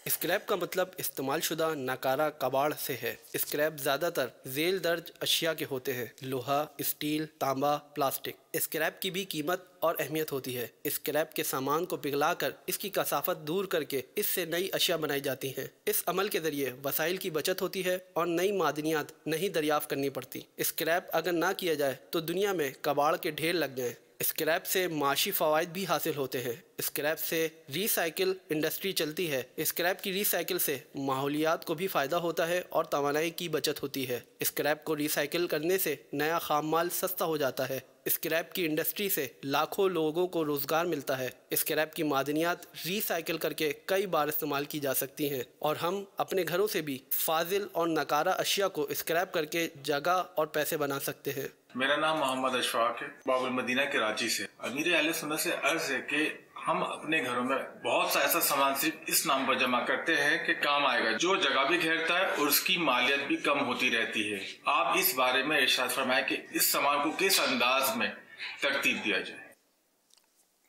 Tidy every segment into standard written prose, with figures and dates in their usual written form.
Scrap का मतलब इस्तेमाल शुदा नाकारा कबाड़ से है। स्क्रैप ज़्यादातर झेल दर्ज अशिया के होते हैं, लोहा, स्टील, तांबा, प्लास्टिक। स्क्रैप की भी कीमत और अहमियत होती है। स्क्रैप के सामान को पिघलाकर इसकी कसाफत दूर करके इससे नई अशिया बनाई जाती हैं। इस अमल के ज़रिए वसाइल की बचत होती है और नई मादनियात नहीं दरियाफ़्त करनी पड़ती। स्क्रैप अगर ना किया जाए तो दुनिया में कबाड़ के ढेर लग जाएँ। स्क्रैप से माशी फ़वाइद भी हासिल होते हैं। स्क्रैप से रीसाइकिल इंडस्ट्री चलती है। स्क्रैप की रीसाइकिल से माहौलियात को भी फ़ायदा होता है और तवानाई की बचत होती है। स्क्रैप को रीसाइकिल करने से नया खाम माल सस्ता हो जाता है। स्क्रैप की इंडस्ट्री से लाखों लोगों को रोज़गार मिलता है। स्क्रैप की मादनियात रीसाइकिल करके कई बार इस्तेमाल की जा सकती हैं और हम अपने घरों से भी फाजिल और नकारा अशिया को स्क्रैप करके जगह और पैसे बना सकते हैं। मेरा नाम मोहम्मद अशफाक है, बाबुल मदीना कराची से। अमीर अहले सुन्नत से अर्ज है कि हम अपने घरों में बहुत सा ऐसा सामान सिर्फ इस नाम पर जमा करते हैं कि काम आएगा, जो जगह भी घेरता है और उसकी मालियत भी कम होती रहती है। आप इस बारे में इरशाद फरमाएं कि इस सामान को किस अंदाज में तरतीब दिया जाए।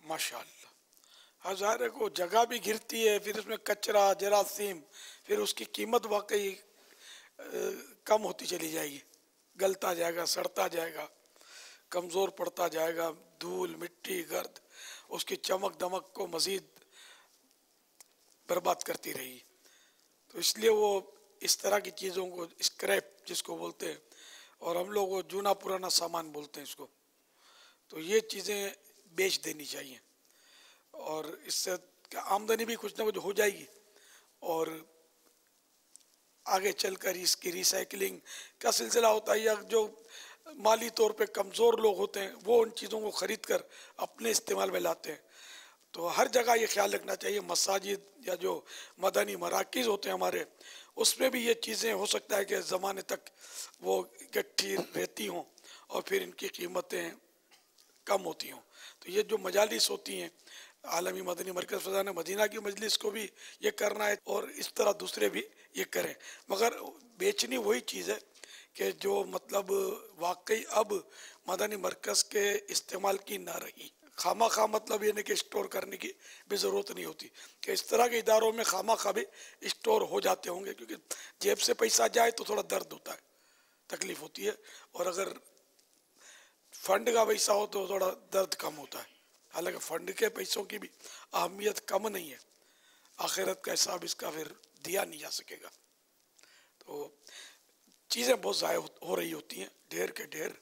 माशाअल्लाह, हज़ारे को जगह भी घिरती है, फिर उसमें कचरा, जरासीम, फिर उसकी कीमत वाकई कम होती चली जाएगी, गलता जाएगा, सड़ता जाएगा, कमज़ोर पड़ता जाएगा, धूल, मिट्टी, गर्द उसकी चमक दमक को मज़ीद बर्बाद करती रही। तो इसलिए वो इस तरह की चीज़ों को स्क्रैप जिसको बोलते हैं, और हम लोग वो जूना पुराना सामान बोलते हैं इसको, तो ये चीज़ें बेच देनी चाहिए और इससे आमदनी भी कुछ ना कुछ हो जाएगी और आगे चलकर इसकी रिसाइकलिंग का सिलसिला होता है, या जो माली तौर पे कमज़ोर लोग होते हैं वो उन चीज़ों को ख़रीद कर अपने इस्तेमाल में लाते हैं। तो हर जगह ये ख्याल रखना चाहिए, मसाजिद या जो मदनी मराकिज़ होते हैं हमारे, उसमें भी ये चीज़ें हो सकता है कि ज़माने तक वो इकट्ठी रहती हों और फिर इनकी कीमतें कम होती हों। तो ये जो मजालिस होती हैं, आलमी मदनी मरकज़ फ़ज़ान मदीना की मजलिस को भी ये करना है और इस तरह दूसरे भी ये करें, मगर बेचनी वही चीज़ है कि जो मतलब वाकई अब मदनी मरकज़ के इस्तेमाल की ना रही। खामा खा मतलब ये नहीं कि स्टोर करने की भी ज़रूरत नहीं होती, कि इस तरह के इदारों में खामा खा भी स्टोर हो जाते होंगे, क्योंकि जेब से पैसा जाए तो थोड़ा दर्द होता है, तकलीफ़ होती है, और अगर फंड का पैसा हो तो थोड़ा दर्द कम होता है। हालांकि फंड के पैसों की भी अहमियत कम नहीं है, आखिरत का हिसाब इसका फिर दिया नहीं जा सकेगा। तो चीज़ें बहुत ज़ाया हो रही होती हैं, ढेर के ढेर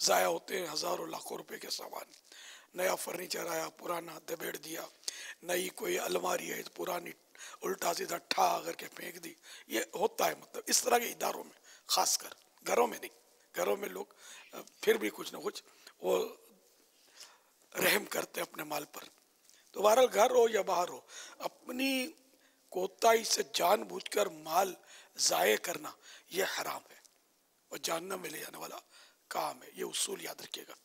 ज़ाया होते हैं, हज़ारों लाखों रुपए के सामान। नया फर्नीचर आया, पुराना दबेड़ दिया, नई कोई अलमारी है तो पुरानी उल्टा सीधा ठा करके फेंक दी। ये होता है, मतलब इस तरह के इदारों में, ख़ासकर घरों में नहीं। घरों में लोग फिर भी कुछ ना कुछ वो रहम करते हैं अपने माल पर। तो बहरहाल घर हो या बाहर हो, अपनी कोताही से जानबूझकर माल ज़ाये करना ये हराम है और जहन्नम में ले जाने वाला काम है, ये उसूल याद रखिएगा।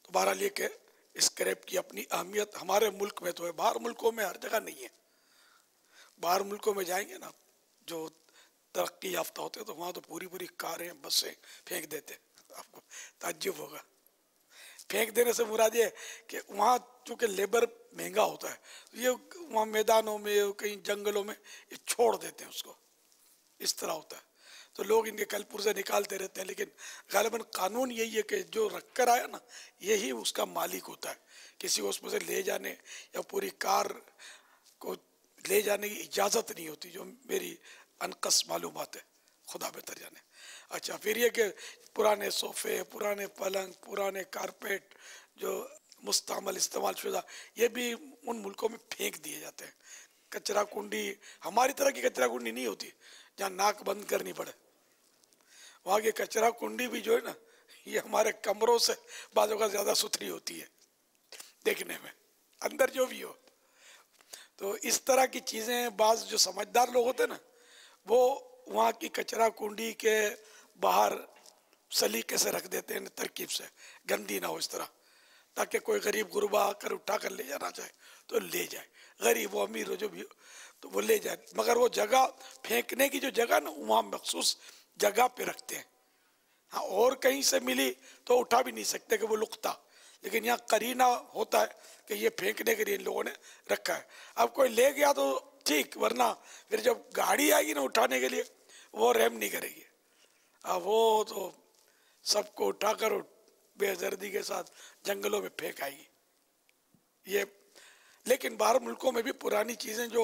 तो बहरहाल ये कि स्क्रैप की अपनी अहमियत हमारे मुल्क में तो है, बाहर मुल्कों में हर जगह नहीं है। बाहर मुल्कों में जाएंगे ना, जो तरक्की याफ्ता होते हैं, तो वहाँ तो पूरी पूरी कारें, बसें फेंक देते, आपको ताज्जुब होगा। फेंक देने से मुराद ये कि वहाँ चूँकि लेबर महंगा होता है, ये वहाँ मैदानों में, कहीं जंगलों में ये छोड़ देते हैं उसको, इस तरह होता है। तो लोग इनके कल पुर्जे निकालते रहते हैं, लेकिन गालिबन कानून यही है कि जो रख कर आया ना, यही उसका मालिक होता है। किसी को उसमें से ले जाने या पूरी कार को ले जाने की इजाज़त नहीं होती, जो मेरी अनकस मालूमात है, खुदा बेहतर जाने। अच्छा, फिर ये कि पुराने सोफ़े, पुराने पलंग, पुराने कारपेट जो मुस्तअमल इस्तेमाल शुदा, ये भी उन मुल्कों में फेंक दिए जाते हैं। कचरा कुंडी हमारी तरह की कचरा कुंडी नहीं होती जहाँ नाक बंद करनी पड़े। वहाँ की कचरा कुंडी भी जो है ना, ये हमारे कमरों से बाज़ों का ज़्यादा सुथरी होती है देखने में, अंदर जो भी हो। तो इस तरह की चीज़ें बाज़ जो समझदार लोग होते हैं ना, वो वहाँ की कचरा कुंडी के बाहर सलीके से रख देते हैं, तरकीब से, गंदी ना हो इस तरह, ताकि कोई गरीब गुरबा आकर उठा कर ले जाना चाहे तो ले जाए, गरीब हो अमीर हो जो भी हो तो वो ले जाए। मगर वो जगह फेंकने की जो जगह ना, वहाँ मखसूस जगह पे रखते हैं। हाँ, और कहीं से मिली तो उठा भी नहीं सकते कि वो लुकता, लेकिन यहाँ करीना होता है कि ये फेंकने के लिए इन लोगों ने रखा है। अब कोई ले गया तो ठीक, वरना फिर जब गाड़ी आएगी ना उठाने के लिए वो रहम नहीं करेगी। अब वो तो सबको उठाकर बेदर्दी के साथ जंगलों में फेंक आएगी। ये लेकिन बाहर मुल्कों में भी पुरानी चीज़ें जो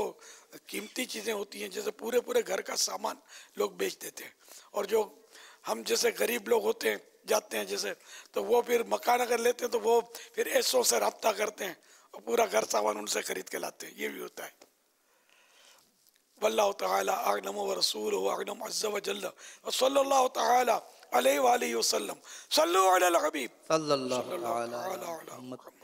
कीमती चीज़ें होती हैं, जैसे पूरे पूरे घर का सामान लोग बेच देते हैं, और जो हम जैसे गरीब लोग होते हैं जाते हैं जैसे, तो वो फिर मकान अगर लेते हैं तो वो फिर ऐसों से रब्ता करते हैं और पूरा घर सामान उनसे खरीद के लाते हैं। ये भी होता है। वल्लाहु तआला अअलम व रसूलुहु अअलम अज़्ज़ व जल्ल व सल्लल्लाहु तआला अलैहि व आलिहि वसल्लम। सल्लु अलल हबीब सल्लल्लाहु सल्लल्लाहु अलैहि तआला वसल्लम। अलैहि